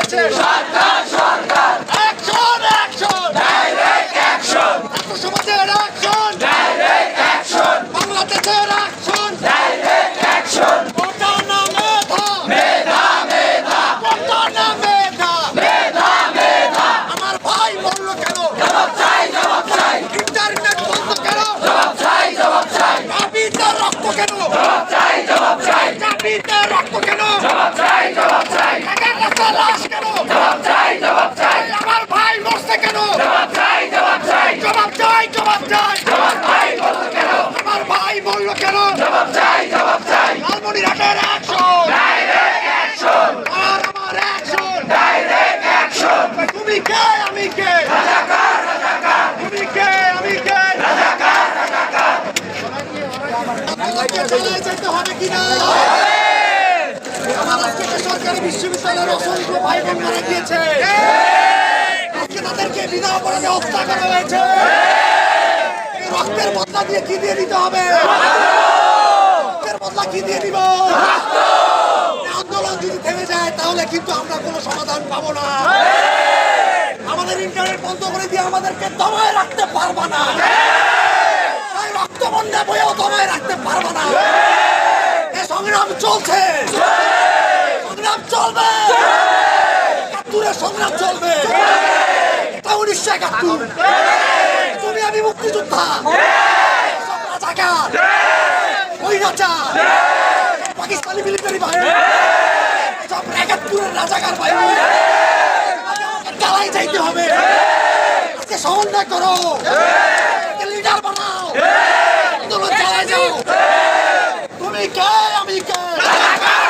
বলেছে সরকার সরকার action action direct action সমাজের action direct action বাংলাদেশের অ্যাকশন ডাইরেক্ট অ্যাকশন কোটা না মেধা মেধা মেধা কোটা না মেধা মেধা মেধা আমার ভাই বলল কেন জবাব চাই ইন্টারনেট বন্ধ কেন জবাব চাই কাবিতে রক্ত কেন জবাব চাই কাবিতে রক্ত কেন জবাব চাই কাকা লাশ কেন জবাব চাই আমার ভাই মরছে কেন জবাব চাই জবাব ভাই বলল কেন আমার ভাই বলল কেন জবাব চাই লালমনিরহাটের অ্যাকশন ডাইরেক্ট অ্যাকশন আর আমার অ্যাকশন ডাইরেক্ট অ্যাকশন তুমি কে আমি কে রাজাকার তুমি কে আমি কে রাজাকার আমাদেরকে চালিয়ে যেতে হবে কিনা আমার আজকে সরকারি বিশ্ববিদ্যালয়ের অসংখ্য ভাই বোন মারা গিয়েছে আজকে তাদেরকে বিনা অপরাধে হত্যা করা হয়েছে এই রক্তের বদলা দিয়ে কি দিয়ে দিতে হবে রক্তের বদলা কি দিয়ে দিব আন্দোলন যদি থেমে যায় তাহলে কিন্তু আমরা কোনো সমাধান পাবো না আমাদের ইন্টারনেট বন্ধ করে দিয়ে আমাদেরকে দমায় রাখতে পারবা না রক্ত বন্যা বইও দমায় রাখতে পারবা না এই সংগ্রাম চলছে সংগ্রাম চলবে একাত্তরের সংগ্রাম চলবে এটা 1971 তুমি আমি মুক্তিযোদ্ধা সব রাজাকার বৈরাচার পাকিস্তানি মিলিটারি বাহিনী সব 71-এর রাজাকার বাহিনী চালাই যাইতে হবে আজকে সমন্বয় করো লিডার বানাও আন্দোলন চালাই যাও তুমি কে আমি কে রাজাকার